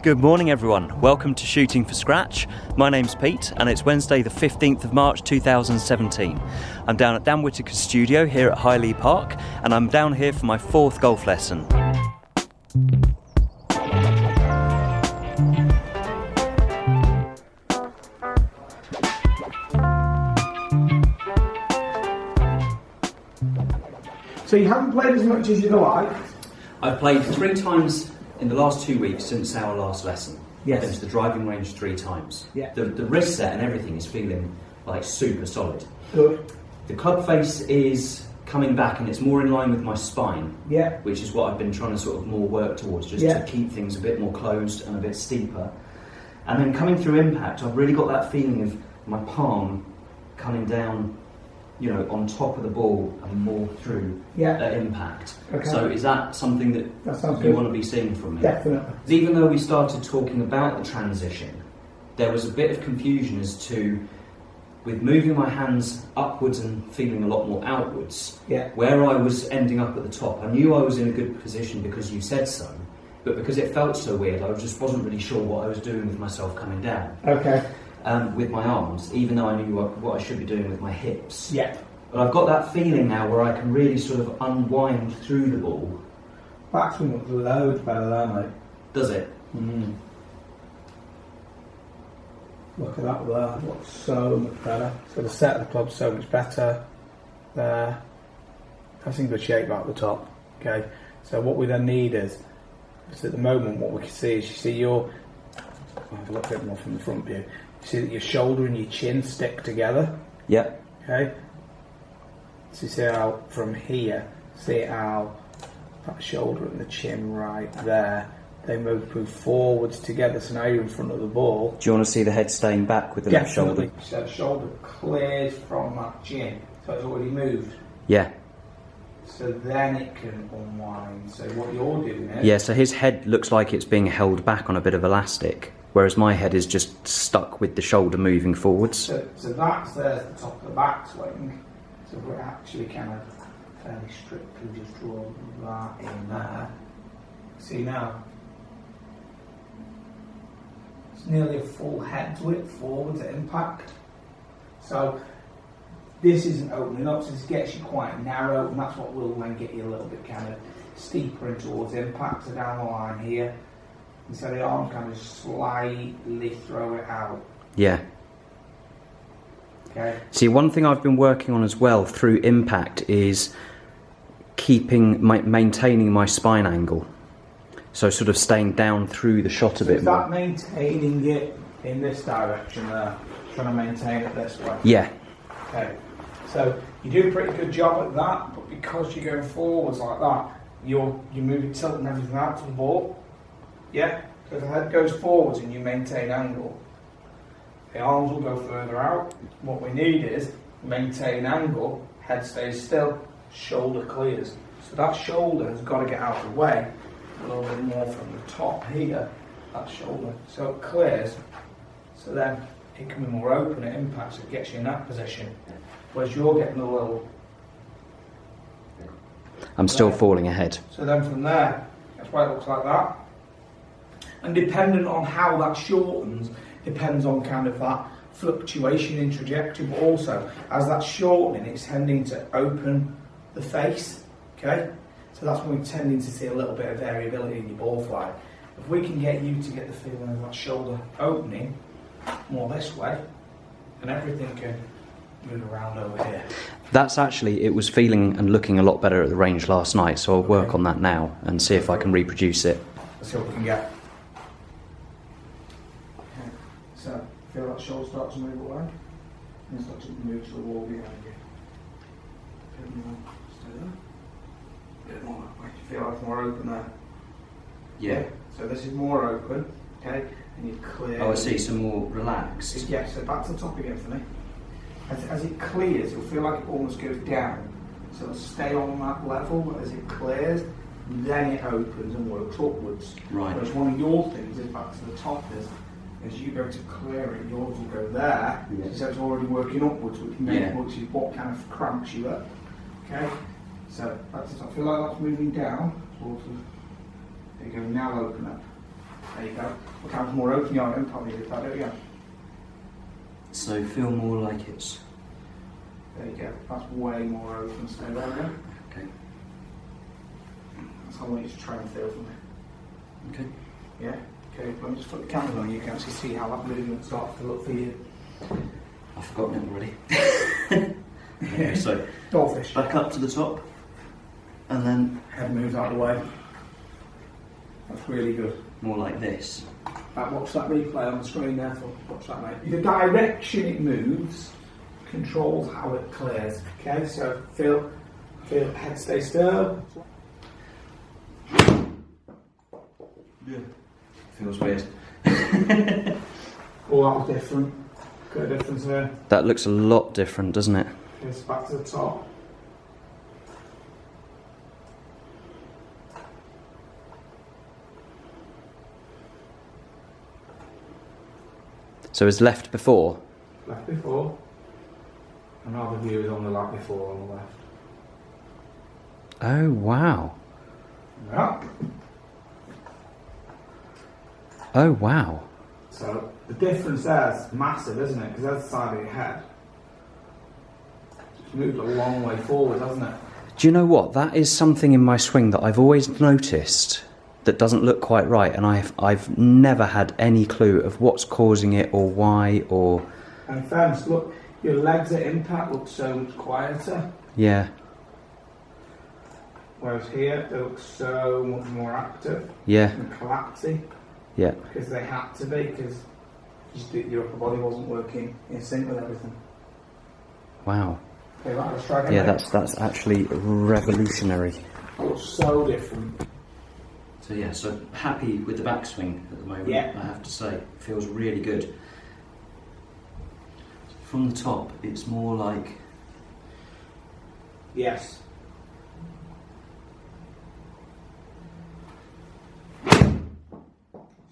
Good morning everyone, welcome to Shooting for Scratch. My name's Pete and it's Wednesday the 15th of March 2017. I'm down at Dan Whittaker's studio here at Highley Park and I'm down here for my 4th golf lesson. So you haven't played as much as you'd like? I've played 3 times in the last 2 weeks since our last lesson. Yes. I've been to the driving range 3 times. Yeah. The wrist set and everything is feeling like super solid. Good. The club face is coming back and it's more in line with my spine. Yeah. Which is what I've been trying to sort of more work towards, just to keep things a bit more closed and a bit steeper. And then coming through impact, I've really got that feeling of my palm coming down, you know, on top of the ball and more through at impact. Okay. So is that something that you want to be seeing from me? Definitely. Because even though we started talking about the transition, there was a bit of confusion as to, with moving my hands upwards and feeling a lot more outwards, where I was ending up at the top. I knew I was in a good position because you said so, but because it felt so weird, I just wasn't really sure what I was doing with myself coming down. Okay. With my arms, even though I knew what I should be doing with my hips. Yeah. But I've got that feeling now where I can really sort of unwind through the ball. Backswing looks loads better there, mate. Does it? Mm. Look at that there, looks so much better. So the set of the club's so much better there. That's in good shape at the top. Okay. So what we then need is at the moment what we can see is, you see your, I'll have a look a bit more from the front view. You see that your shoulder and your chin stick together. Yep. Okay. So you see how from here, see how that shoulder and the chin right there, they move forwards together. So now you're in front of the ball. Do you want to see the head staying back with the left shoulder? So the shoulder clears from that chin, so it's already moved. Yeah. So then it can unwind. So what you're doing is... Yeah, so his head looks like it's being held back on a bit of elastic, whereas my head is just stuck with the shoulder moving forwards. So that's there's the top of the backswing. So we're actually kind of fairly strictly just draw that in there. See now? It's nearly a full head's width forwards at impact. So this isn't opening up, so this gets you quite narrow, and that's what will then get you a little bit kind of steeper and towards impact. So down the line here, instead of the arms kind of slightly throw it out. Yeah. Okay. See, one thing I've been working on as well through impact is maintaining my spine angle. So sort of staying down through the shot a bit more. Is that maintaining it in this direction there? Trying to maintain it this way? Yeah. Okay. So you do a pretty good job at that, but because you're going forwards like that, you're moving tilt and everything out to the ball. Yeah? So if the head goes forwards and you maintain angle, the arms will go further out. What we need is maintain angle, head stays still, shoulder clears. So that shoulder has got to get out of the way a little bit more from the top here, that shoulder. So it clears, so then it can be more open at impact, so it gets you in that position. Whereas you're getting a little... I'm still falling ahead. So then from there, that's why it looks like that. And dependent on how that shortens, depends on kind of that fluctuation in trajectory, but also as that's shortening, it's tending to open the face, okay? So that's when we're tending to see a little bit of variability in your ball flight. If we can get you to get the feeling of that shoulder opening more this way, and everything can move around over here. That's actually, it was feeling and looking a lot better at the range last night, so I'll work on that now and see if I can reproduce it. Let's see what we can get. Okay. So, feel that shoulder start to move away, and start to move to the wall behind you. A bit more, stay there. A bit more that way. You feel like it's more open there? Yeah. So this is more open, okay? And you clear. Oh, I see, some more relaxed. Yeah, so back to the top again for me. As it clears, it'll feel like it almost goes down. So it'll stay on that level, but as it clears, then it opens and works upwards. Right. Whereas one of your things is back to the top is, as you go to clear it, yours will go there. Yeah. So it's already working upwards, which is what kind of cramps you up. Okay? So back to the top. I feel like that's moving down towards the... There you go, now open up. There you go. Look how much more open you are, probably do that, don't you? So feel more like it's... There you go, that's way more open, so there we go. Okay. That's how I want you to try and feel from it. Okay. Yeah? Okay, let me just put the camera on, you can actually see how that movement starts to look for you. I've forgotten it already. Okay, so Goldfish. back up to the top, and then Head moves out of the way. That's really good. more like this. Right, watch that replay on the screen there, watch that mate. The direction it moves controls how it clears. Okay, so feel head stay still. Yeah. Feels weird. Oh, that was different. Got a difference there. That looks a lot different, doesn't it? It's back to the top. So it's left before? Left before. And now the view is on the left before on the left. Oh, wow. Yeah. Oh, wow. So the difference there is massive, isn't it? Because that's the side of your head. It's moved a long way forward, hasn't it? Do you know what? That is something in my swing that I've always noticed that doesn't look quite right, and I've never had any clue of what's causing it or why or... And in fairness, look, your legs at impact look so much quieter. Yeah. Whereas here, they look so much more active. Yeah. And collapsy. Yeah. Because they had to be, because your upper body wasn't working in sync with everything. Wow. Okay, right, let's try again. Yeah, that's actually revolutionary. It looks so different. So yeah, so happy with the backswing at the moment, Yeah. I have to say. It feels really good. From the top, it's more like... Yes.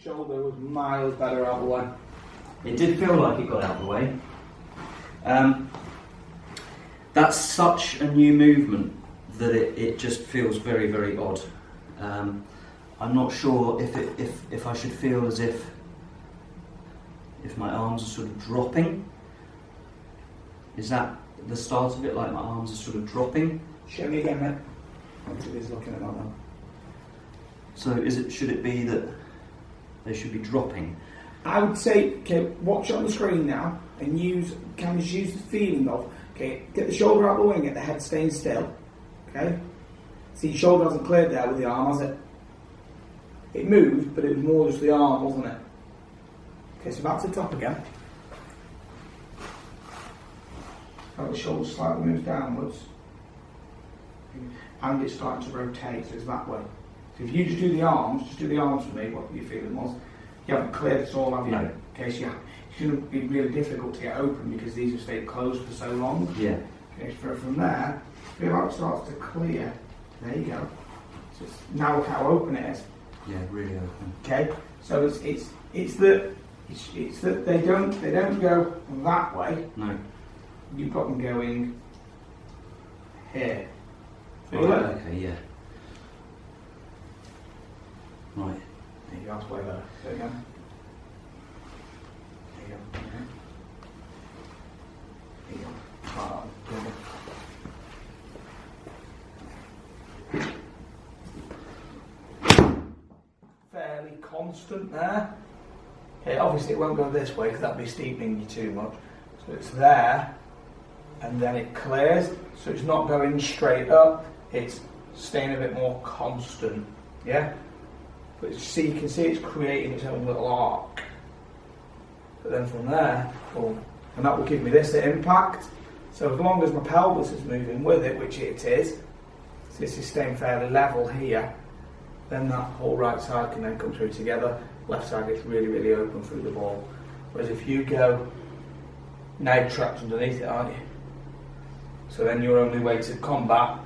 Shoulder was miles better out of the way. It did feel like it got out of the way. That's such a new movement that it just feels very, very odd. I'm not sure if I should feel as if my arms are sort of dropping. Is that the start of it, like my arms are sort of dropping? Show me again, mate. It is looking at that now. So should it be that they should be dropping? I would say, okay, watch it on the screen now and use the feeling of, okay, get the shoulder out of the way and get the head staying still. Okay? See, your shoulder hasn't cleared there with the arm, has it? It moved, but it was more just the arm, wasn't it? Okay, so back to the top again. The shoulder slightly moves downwards. And it's starting to rotate, so it's that way. So if you just do the arms for me, what your feeling was, you haven't cleared it all, have you? No. Okay, so it shouldn't be really difficult to get open because these have stayed closed for so long. Yeah. Okay, so from there, feel how it starts to clear. There you go. So now look how open it is. Yeah, really open. Okay, so it's that they don't go that way. No. You've got them going here. Feel Right, it? okay, yeah. Right. There you go, that's way better. There you go. There you go. There you go. Oh, good. Fairly constant there. Okay, obviously it won't go this way because that'd be steepening you too much. So it's there, and then it clears. So it's not going straight up. It's staying a bit more constant. Yeah. But you can see it's creating its own little arc. But then from there, and that will give me this at impact. So as long as my pelvis is moving with it, which it is, so this is staying fairly level here, then that whole right side can then come through together. Left side gets really, really open through the ball. Whereas if you go, now you're trapped underneath it, aren't you? So then your only way to combat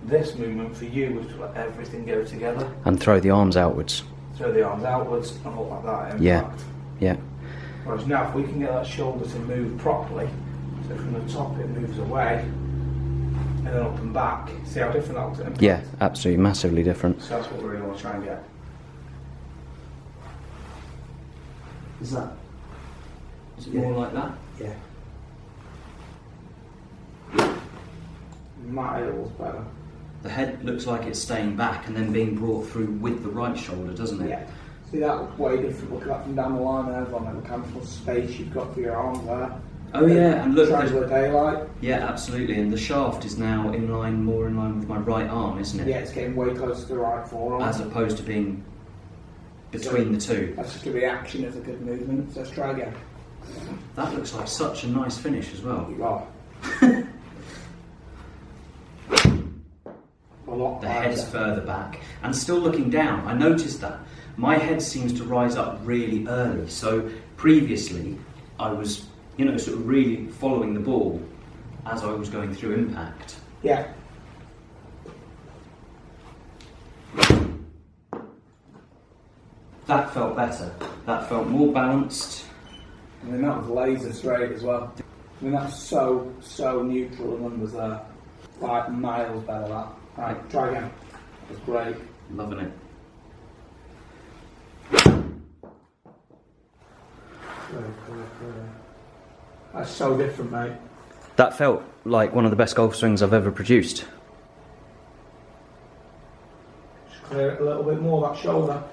this movement for you was to let everything go together. And throw the arms outwards. Throw the arms outwards and hold like that at Yeah. impact. Yeah. Whereas now if we can get that shoulder to move properly, so from the top it moves away, and then up and back, see how different that looks at impact? Yeah, absolutely, massively different. So that's what we really want to try and get. Is it more like that? Yeah. Miles better. The head looks like it's staying back and then being brought through with the right shoulder, doesn't it? Yeah. See, that looks way different. Look at that from down the line there, on the kind of space you've got for your arms there. Oh yeah, and look, triangular daylight. Yeah, absolutely. And the shaft is now more in line with my right arm, isn't it? Yeah, it's getting way closer to the right forearm. As opposed to being between the two. That's just a reaction of a good movement. So let's try again. That looks like such a nice finish as well. You are. A lot. The head's further back and still looking down. I noticed that my head seems to rise up really early. So previously, I was, sort of really following the ball as I was going through impact. Yeah. That felt better. That felt more balanced. I mean, that was laser straight as well. I mean, that's so neutral, the numbers there. Like miles better, that. Right, try again. That was great. Loving it. That's so different, mate. That felt like one of the best golf swings I've ever produced. Just clear it a little bit more, that shoulder.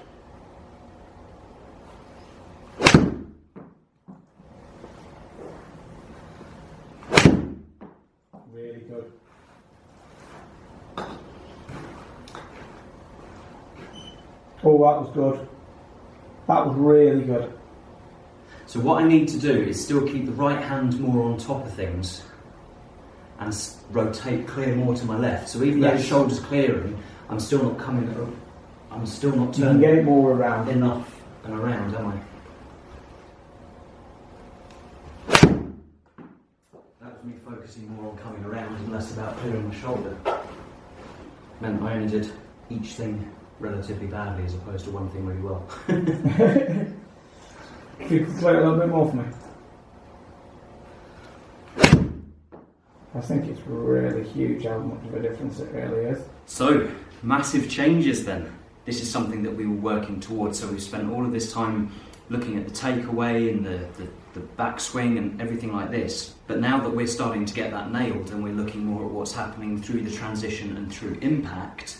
Really good. Oh, that was good. That was really good. So what I need to do is still keep the right hand more on top of things and clear more to my left. So even though the shoulder's clearing, I'm still not turning. You can get it more around. Enough and around, am I? That was me focusing more on coming around and less about clearing my shoulder. Meant I only did each thing relatively badly as opposed to one thing really well. If you could play a little bit more for me. I think it's really huge how much of a difference it really is. So, massive changes then. This is something that we were working towards, so we've spent all of this time looking at the takeaway and the backswing and everything like this. But now that we're starting to get that nailed and we're looking more at what's happening through the transition and through impact,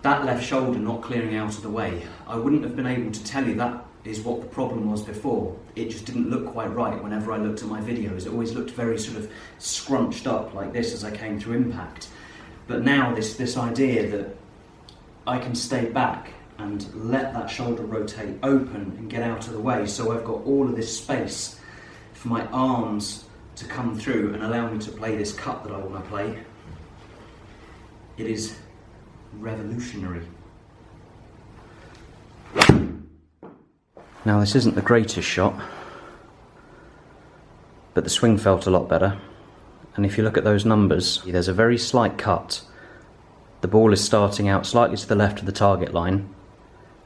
that left shoulder not clearing out of the way, I wouldn't have been able to tell you that is what the problem was before. It just didn't look quite right whenever I looked at my videos. It always looked very sort of scrunched up like this as I came through impact. But now this idea that I can stay back and let that shoulder rotate open and get out of the way, so I've got all of this space for my arms to come through and allow me to play this cut that I want to play. It is revolutionary. Now this isn't the greatest shot, but the swing felt a lot better. And if you look at those numbers, there's a very slight cut. The ball is starting out slightly to the left of the target line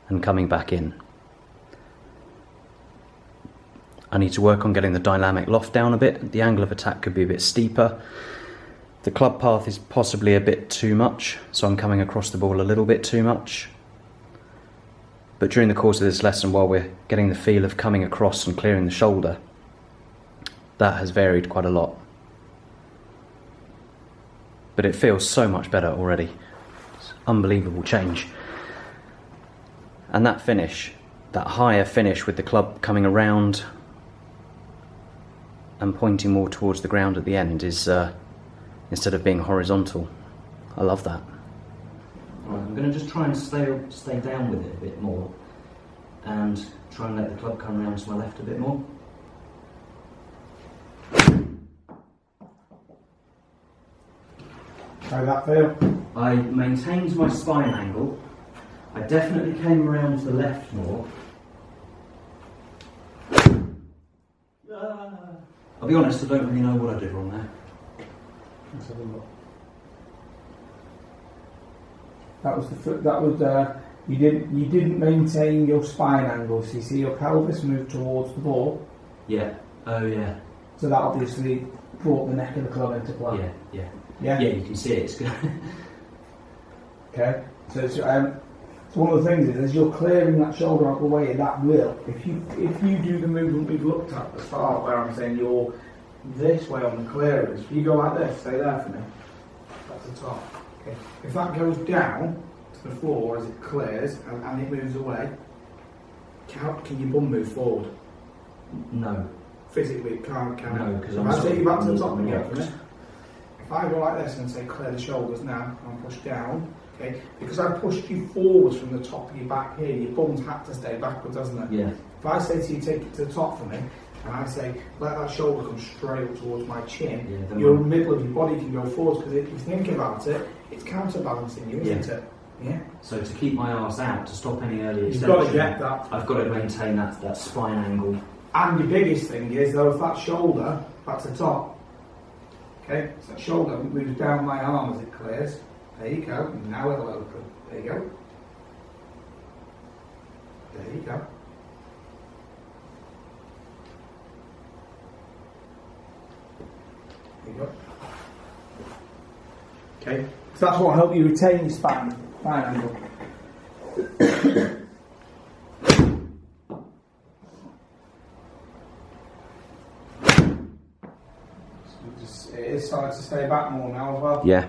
and coming back in. I need to work on getting the dynamic loft down a bit. The angle of attack could be a bit steeper. The club path is possibly a bit too much, so I'm coming across the ball a little bit too much. But during the course of this lesson, while we're getting the feel of coming across and clearing the shoulder, that has varied quite a lot. But it feels so much better already. It's an unbelievable change. And that finish, that higher finish with the club coming around and pointing more towards the ground at the end is, instead of being horizontal. I love that. Right, I'm going to just try and stay down with it a bit more and try and let the club come around to my left a bit more. How that feel? I maintained my spine angle. I definitely came around to the left more. I'll be honest, I don't really know what I did wrong there. Let's have a look. That was you didn't maintain your spine angle. So you see your pelvis move towards the ball. Yeah. Oh yeah. So that obviously brought the neck of the club into play. Yeah. Yeah. Yeah. Yeah. You can see it. It's good. Okay. So So one of the things is, as you're clearing that shoulder out of the way, that will, if you do the movement we've looked at the start, where I'm saying you're this way on the clearance, if you go like this, stay there for me, that's the top. Okay. If that goes down to the floor as it clears and it moves away, can your bum move forward? No. Physically, it can't. No, because I'm take you back to the top again for me. If I go like this and say clear the shoulders now, and push down, okay, because I pushed you forwards from the top of your back here, your bum's had to stay backwards, hasn't it? Yeah. If I say to you, take it to the top for me, and I say, let that shoulder come straight up towards my chin, your middle of your body can go forwards, because if you think about it, it's counterbalancing you, isn't it? Yeah. So to keep my arse out, to stop any early extension, extension, you've got to get that. I've got to maintain that spine angle. And the biggest thing is, though, if that shoulder, that's the top, okay, so that shoulder moves down my arm as it clears. There you go. Now it'll open. There you go. There you go. There you go. Okay, so that's what will help you retain your spine angle. It is starting to stay back more now as well. Yeah.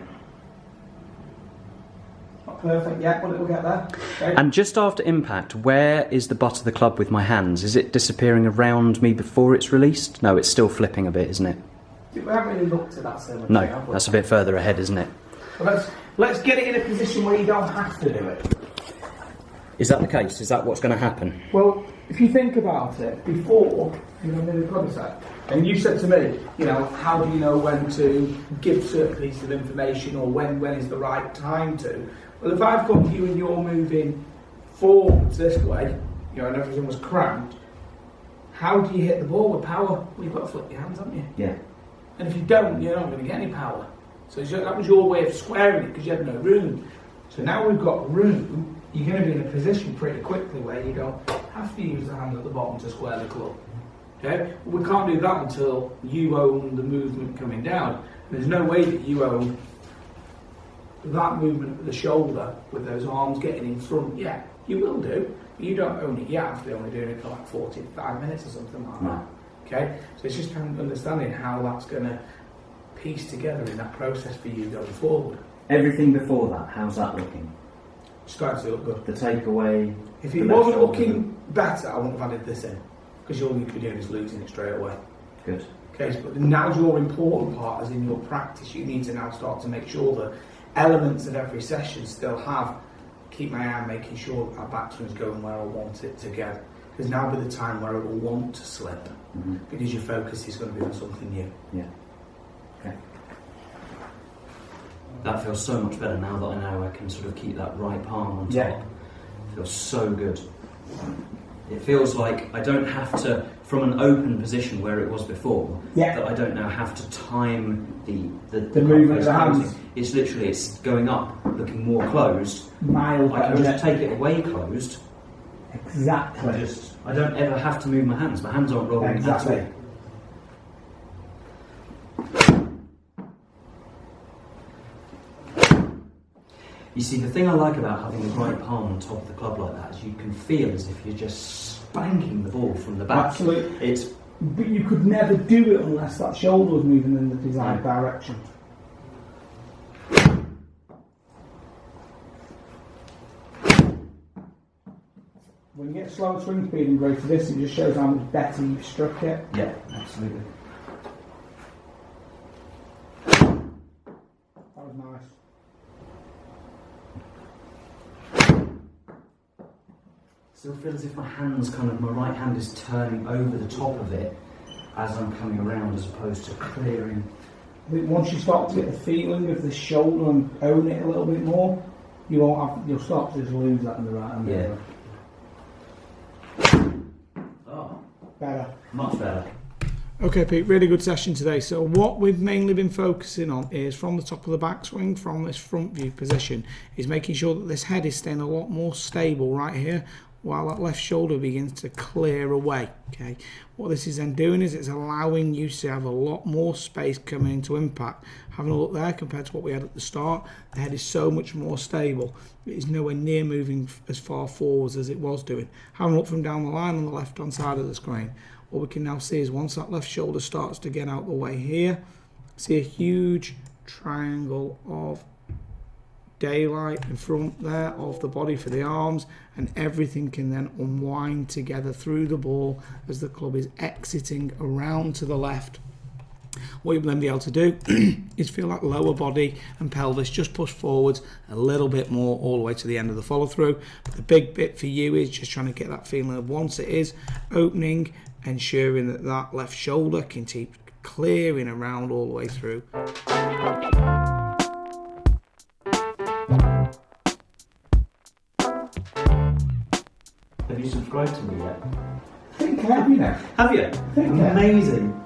Not perfect yet, but it will get there. Okay. And just after impact, where is the butt of the club with my hands? Is it disappearing around me before it's released? No, it's still flipping a bit, isn't it? We haven't really looked at that so much. No, that's a bit further ahead, isn't it? Well, let's get it in a position where you don't have to do it. Is that the case? Is that what's going to happen? Well, if you think about it, before, maybe God a sec, and you said to me, how do you know when to give certain pieces of information or when is the right time to? Well, if I've got you and you're moving forwards this way, and everything was cramped, how do you hit the ball with power? Well, you've got to flip your hands, haven't you? Yeah. And if you don't, you're not going to get any power. So that was your way of squaring it because you had no room. So now we've got room, you're going to be in a position pretty quickly where you don't have to use the hand at the bottom to square the club. Okay? But we can't do that until you own the movement coming down. There's no way that you own that movement of the shoulder with those arms getting in front. Yeah, you will do, but you don't own it yet after only doing it for like 45 minutes or something like that. Okay? So it's just kind of understanding how that's going to piece together in that process for you going forward. Everything before that, how's that looking? Starting to look good. The takeaway. If it wasn't looking better, I wouldn't have added this in, because all you could be doing is losing it straight away. Good. Okay, but now's your important part, as in your practice. You need to now start to make sure that elements of every session still have, keep my eye on making sure that our backswing's going where I want it to go. Because now will be the time where it will want to slip, because your focus is going to be on something new. Yeah. Okay. That feels so much better now that I know I can sort of keep that right palm on top. Yeah. It feels so good. It feels like I don't have to, from an open position where it was before, that I don't now have to time the movement of the hands. It's literally, it's going up, looking more closed. Mild. I can just take it away closed. Exactly. I don't ever have to move my hands. My hands aren't rolling at all. You see, the thing I like about having the right palm on top of the club like that is you can feel as if you're just spanking the ball from the back. Absolutely. But you could never do it unless that shoulder was moving in the desired direction. When you get slower swing speed and greater distance, it just shows how much better you've struck it. Yeah, absolutely. That was nice. Still feel as if my right hand is turning over the top of it as I'm coming around, as opposed to clearing. I think once you start to get the feeling of the shoulder and own it a little bit more, you'll start to just lose that in the right hand. Yeah. Oh, better. Much better. Okay, Pete, really good session today. So what we've mainly been focusing on is, from the top of the backswing, from this front view position, is making sure that this head is staying a lot more stable right here, while that left shoulder begins to clear away. Okay, what this is then doing is it's allowing you to have a lot more space coming into impact. Having a look there compared to what we had at the start, the head is so much more stable. It is nowhere near moving as far forwards as it was doing. Having a look from down the line on the left hand side of the screen, what we can now see is once that left shoulder starts to get out the way here, see a huge triangle of daylight in front there of the body for the arms, and everything can then unwind together through the ball as the club is exiting around to the left. What you'll then be able to do is feel that lower body and pelvis just push forwards a little bit more all the way to the end of the follow through. But the big bit for you is just trying to get that feeling of once it is opening, ensuring that that left shoulder can keep clearing around all the way through. Have you subscribed to me yet? I think I have, you know. Have you? Amazing.